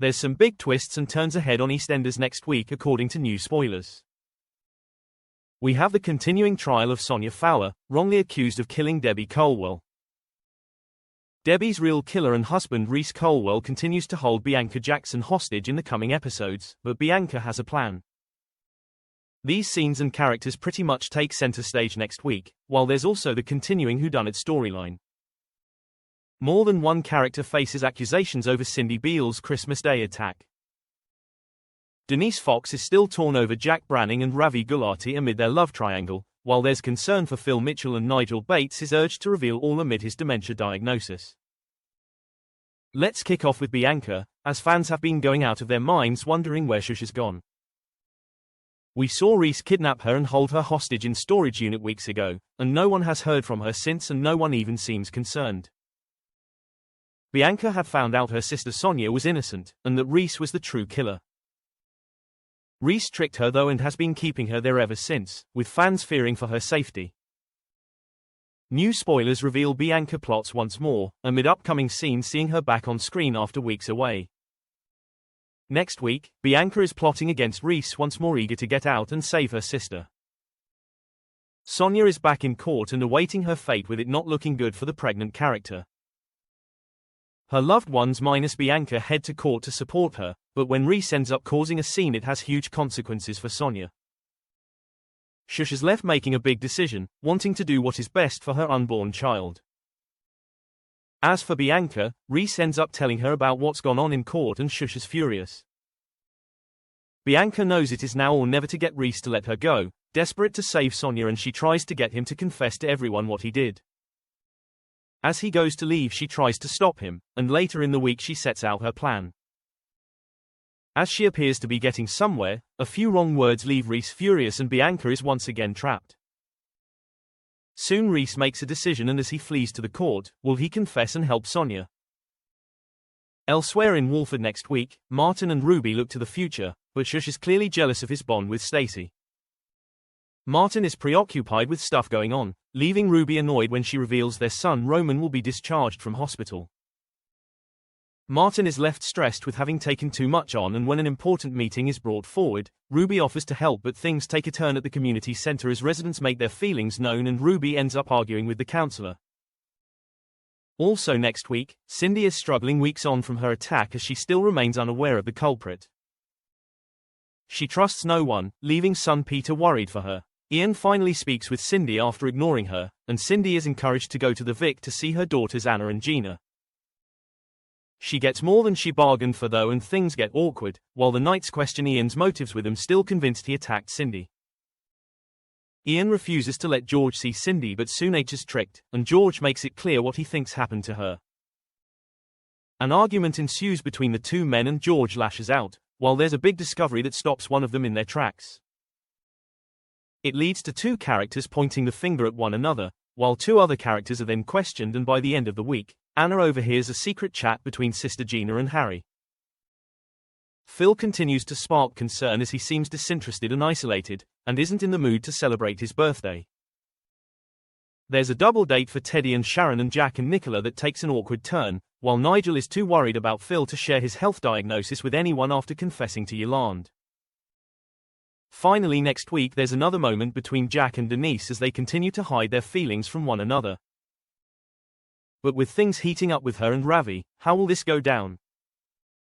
There's some big twists and turns ahead on EastEnders next week according to new spoilers. We have the continuing trial of Sonia Fowler, wrongly accused of killing Debbie Colwell. Debbie's real killer and husband Reiss Colwell continues to hold Bianca Jackson hostage in the coming episodes, but Bianca has a plan. These scenes and characters pretty much take center stage next week, while there's also the continuing whodunit storyline. More than one character faces accusations over Cindy Beale's Christmas Day attack. Denise Fox is still torn over Jack Branning and Ravi Gulati amid their love triangle, while there's concern for Phil Mitchell and Nigel Bates is urged to reveal all amid his dementia diagnosis. Let's kick off with Bianca, as fans have been going out of their minds wondering where Shush has gone. We saw Reiss kidnap her and hold her hostage in storage unit weeks ago, and no one has heard from her since and no one even seems concerned. Bianca had found out her sister Sonia was innocent, and that Reiss was the true killer. Reiss tricked her though and has been keeping her there ever since, with fans fearing for her safety. New spoilers reveal Bianca plots once more, amid upcoming scenes seeing her back on screen after weeks away. Next week, Bianca is plotting against Reiss once more, eager to get out and save her sister. Sonia is back in court and awaiting her fate, with it not looking good for the pregnant character. Her loved ones minus Bianca head to court to support her, but when Reiss ends up causing a scene it has huge consequences for Sonia. Shush is left making a big decision, wanting to do what is best for her unborn child. As for Bianca, Reiss ends up telling her about what's gone on in court and Shush is furious. Bianca knows it is now or never to get Reiss to let her go, desperate to save Sonia, and she tries to get him to confess to everyone what he did. As he goes to leave she tries to stop him, and later in the week she sets out her plan. As she appears to be getting somewhere, a few wrong words leave Reiss furious and Bianca is once again trapped. Soon Reiss makes a decision, and as he flees to the court, will he confess and help Sonia? Elsewhere in Walford next week, Martin and Ruby look to the future, but Shush is clearly jealous of his bond with Stacey. Martin is preoccupied with stuff going on, leaving Ruby annoyed when she reveals their son Roman will be discharged from hospital. Martin is left stressed with having taken too much on, and when an important meeting is brought forward, Ruby offers to help, but things take a turn at the community center as residents make their feelings known and Ruby ends up arguing with the counselor. Also next week, Cindy is struggling weeks on from her attack as she still remains unaware of the culprit. She trusts no one, leaving son Peter worried for her. Ian finally speaks with Cindy after ignoring her, and Cindy is encouraged to go to the Vic to see her daughters Anna and Gina. She gets more than she bargained for though, and things get awkward, while the Knights question Ian's motives, with him still convinced he attacked Cindy. Ian refuses to let George see Cindy, but soon H is tricked, and George makes it clear what he thinks happened to her. An argument ensues between the two men and George lashes out, while there's a big discovery that stops one of them in their tracks. It leads to two characters pointing the finger at one another, while two other characters are then questioned, and by the end of the week, Anna overhears a secret chat between Sister Gina and Harry. Phil continues to spark concern as he seems disinterested and isolated, and isn't in the mood to celebrate his birthday. There's a double date for Teddy and Sharon and Jack and Nicola that takes an awkward turn, while Nigel is too worried about Phil to share his health diagnosis with anyone after confessing to Yolande. Finally next week there's another moment between Jack and Denise as they continue to hide their feelings from one another. But with things heating up with her and Ravi, how will this go down?